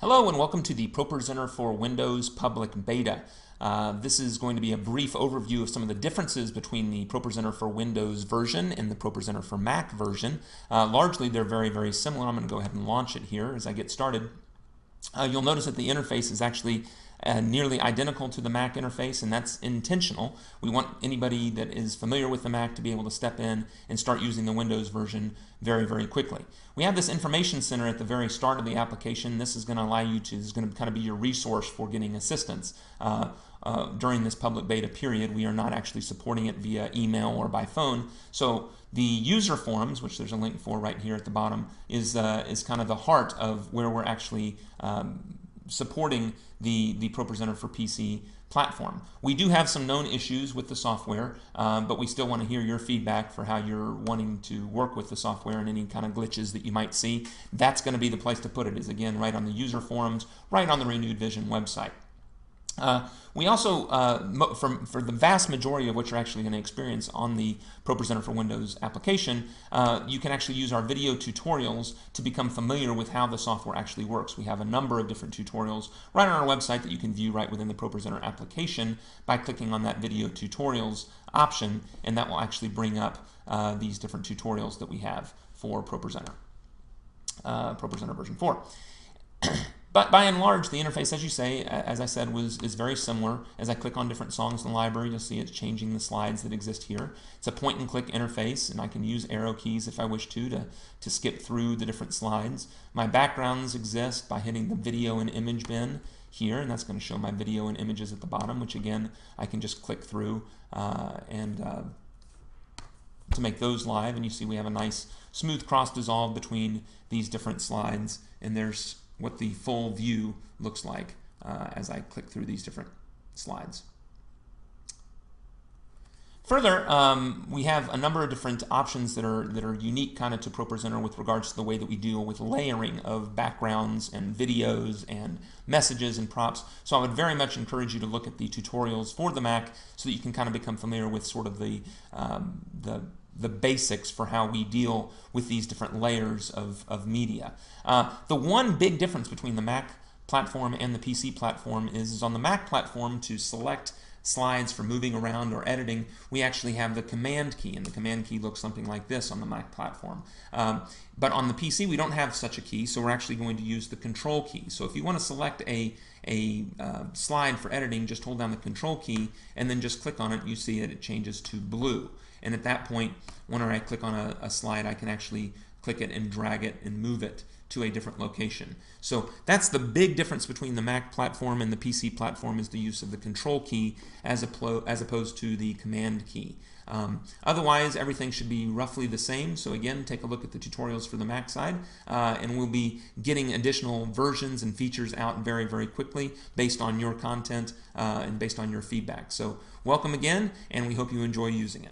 Hello and welcome to the ProPresenter for Windows public beta. This is going to be a brief overview of some of the differences between the ProPresenter for Windows version and the ProPresenter for Mac version. Largely they're very similar. I'm going to go ahead and launch it here as I get started. You'll notice that the interface is actually nearly identical to the Mac interface, and that's intentional. We want anybody that is familiar with the Mac to be able to step in and start using the Windows version very quickly. We have this information center at the very start of the application. This is going to allow you to, this is going to kind of be your resource for getting assistance. During this public beta period, we are not actually supporting it via email or by phone. So the user forums, which there's a link for right here at the bottom, is kind of the heart of where we're actually supporting the ProPresenter for PC platform. We do have some known issues with the software, but we still want to hear your feedback for how you're wanting to work with the software and any kind of glitches that you might see. That's going to be the place to put it, is again right on the user forums, right on the Renewed Vision website. We also, for the vast majority of what you're actually going to experience on the ProPresenter for Windows application, you can actually use our video tutorials to become familiar with how the software actually works. We have a number of different tutorials right on our website that you can view right within the ProPresenter application by clicking on that video tutorials option, and that will actually bring up these different tutorials that we have for ProPresenter, ProPresenter version 4. But by and large, the interface, as you say, as I said, is very similar. As I click on different songs in the library, you'll see it's changing the slides that exist here. It's a point-and-click interface, and I can use arrow keys if I wish to skip through the different slides. My backgrounds exist by hitting the video and image bin here, and that's going to show my video and images at the bottom, which again, I can just click through to make those live. And you see we have a nice smooth cross dissolve between these different slides, and there's what the full view looks like as I click through these different slides. Further, we have a number of different options that are unique kind of to ProPresenter with regards to the way that we deal with layering of backgrounds and videos and messages and props. So I would very much encourage you to look at the tutorials for the Mac so that you can kind of become familiar with sort of the basics for how we deal with these different layers of media. The one big difference between the Mac platform and the PC platform is on the Mac platform, to select slides for moving around or editing, we actually have the command key, and the command key looks something like this on the Mac platform. But on the PC, we don't have such a key, so we're actually going to use the control key. So if you want to select a slide for editing, just hold down the control key and then just click on it. You see that it changes to blue. And at that point, whenever I click on a slide, I can actually click it and drag it and move it to a different location. So that's the big difference between the Mac platform and the PC platform, is the use of the control key as opposed to the command key. Otherwise, everything should be roughly the same. So again, take a look at the tutorials for the Mac side, and we'll be getting additional versions and features out very quickly based on your content and based on your feedback. So welcome again, and we hope you enjoy using it.